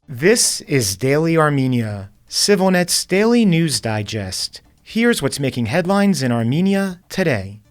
This is Daily Armenia, ＳիվիլNeթ's daily news digest. Here's what's making headlines in Armenia today.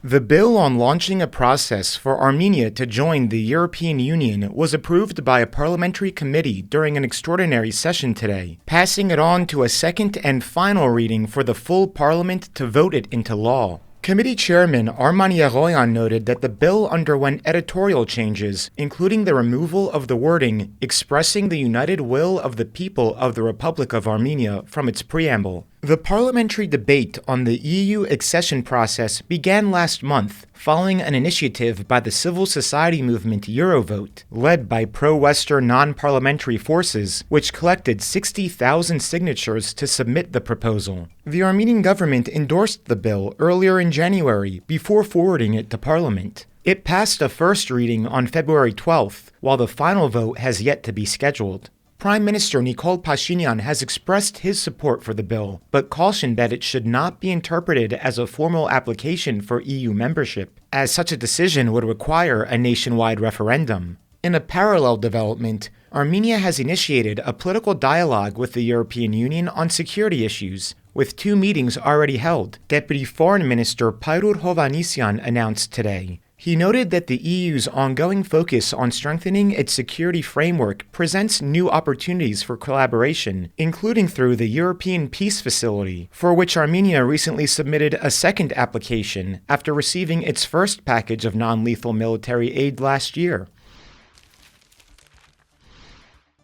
The bill on launching a process for Armenia to join the European Union was approved by a parliamentary committee during an extraordinary session today, passing it on to a second and final reading for the full parliament to vote it into law. Committee Chairman Armenian noted that the bill underwent editorial changes, including the removal of the wording expressing the united will of the people of the Republic of Armenia from its preamble. The parliamentary debate on the EU accession process began last month, following an initiative by the civil society movement Eurovote, led by pro-Western non-parliamentary forces, which collected 60,000 signatures to submit the proposal. The Armenian government endorsed the bill earlier in January before forwarding it to parliament. It passed a first reading on February 12th, while the final vote has yet to be scheduled. Prime Minister Nikol Pashinyan has expressed his support for the bill, but cautioned that it should not be interpreted as a formal application for EU membership, as such a decision would require a nationwide referendum. In a parallel development, Armenia has initiated a political dialogue with the European Union on security issues, with 2 meetings already held, Deputy Foreign Minister Payrur Hovhannisyan announced today. He noted that the EU's ongoing focus on strengthening its security framework presents new opportunities for collaboration, including through the European Peace Facility, for which Armenia recently submitted a second application after receiving its first package of non-lethal military aid last year.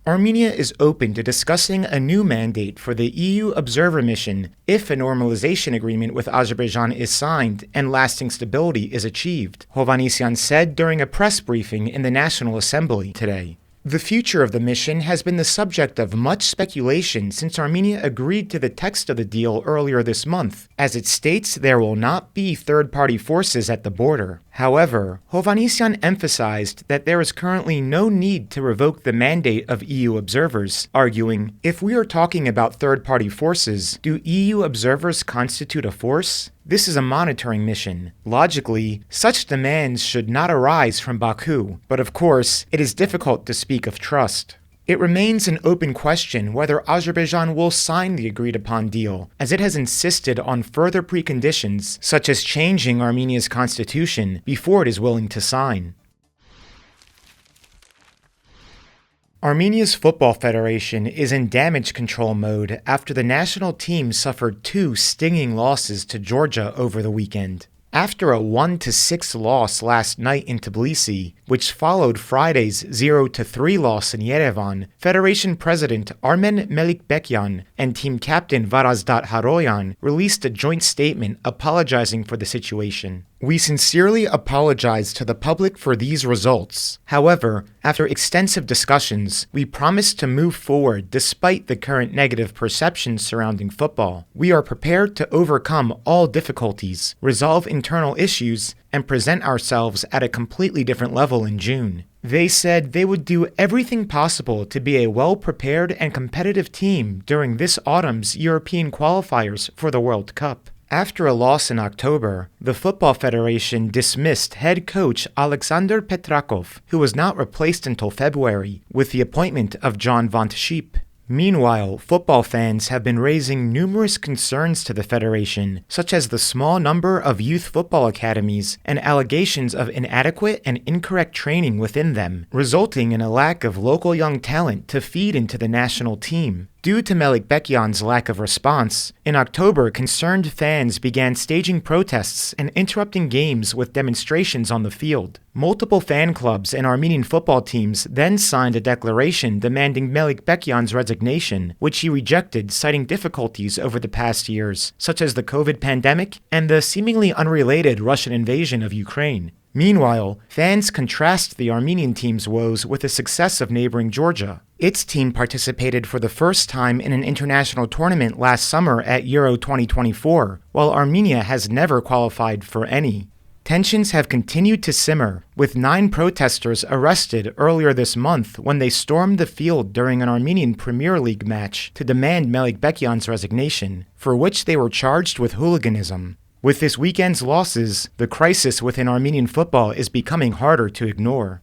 Armenia is open to discussing a new mandate for the EU observer mission if a normalization agreement with Azerbaijan is signed and lasting stability is achieved, Hovhannisyan said during a press briefing in the National Assembly today. The future of the mission has been the subject of much speculation since Armenia agreed to the text of the deal earlier this month, as it states there will not be third-party forces at the border. However, Hovhannisyan emphasized that there is currently no need to revoke the mandate of EU observers, arguing, if we are talking about third-party forces, do EU observers constitute a force? This is a monitoring mission. Logically, such demands should not arise from Baku, but of course, it is difficult to speak of trust. It remains an open question whether Azerbaijan will sign the agreed-upon deal, as it has insisted on further preconditions, such as changing Armenia's constitution, before it is willing to sign. Armenia's football federation is in damage control mode after the national team suffered 2 stinging losses to Georgia over the weekend. After a 1-6 loss last night in Tbilisi, which followed Friday's 0-3 loss in Yerevan, Federation President Armen Melikbekyan and team captain Varazdat Haroyan released a joint statement apologizing for the situation. We sincerely apologize to the public for these results. However, after extensive discussions, we promise to move forward despite the current negative perceptions surrounding football. We are prepared to overcome all difficulties, resolve internal issues, and present ourselves at a completely different level in June. They said they would do everything possible to be a well-prepared and competitive team during this autumn's European qualifiers for the World Cup. After a loss in October, the Football Federation dismissed head coach Alexander Petrakov, who was not replaced until February, with the appointment of John Van 't Schip. Meanwhile, football fans have been raising numerous concerns to the federation, such as the small number of youth football academies and allegations of inadequate and incorrect training within them, resulting in a lack of local young talent to feed into the national team. Due to Melikbekyan's lack of response, in October, concerned fans began staging protests and interrupting games with demonstrations on the field. Multiple fan clubs and Armenian football teams then signed a declaration demanding Melikbekyan's resignation, which he rejected, citing difficulties over the past years, such as the COVID pandemic and the seemingly unrelated Russian invasion of Ukraine. Meanwhile, fans contrast the Armenian team's woes with the success of neighboring Georgia. Its team participated for the first time in an international tournament last summer at Euro 2024, while Armenia has never qualified for any. Tensions have continued to simmer, with 9 protesters arrested earlier this month when they stormed the field during an Armenian Premier League match to demand Melikbekyan's resignation, for which they were charged with hooliganism. With this weekend's losses, the crisis within Armenian football is becoming harder to ignore.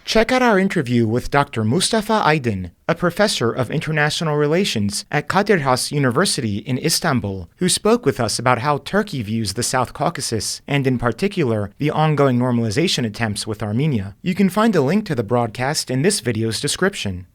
Check out our interview with Dr. Mustafa Aydin, a professor of international relations at Kadir Has University in Istanbul, who spoke with us about how Turkey views the South Caucasus, and in particular, the ongoing normalization attempts with Armenia. You can find a link to the broadcast in this video's description.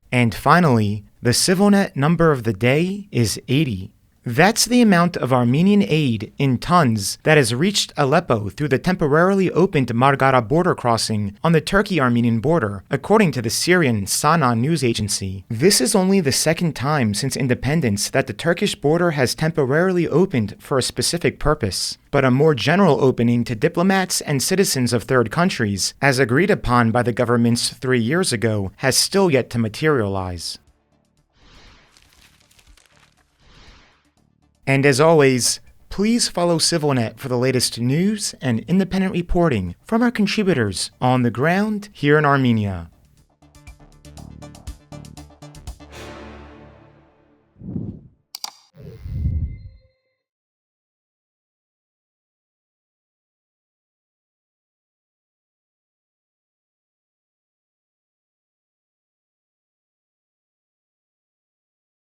And finally, the CivilNet number of the day is 80. That's the amount of Armenian aid in tons that has reached Aleppo through the temporarily opened Margara border crossing on the Turkey-Armenian border, according to the Syrian Sana news agency. This is only the second time since independence that the Turkish border has temporarily opened for a specific purpose, but a more general opening to diplomats and citizens of third countries, as agreed upon by the governments 3 years ago, has still yet to materialize. And as always, please follow CivilNet for the latest news and independent reporting from our contributors on the ground here in Armenia.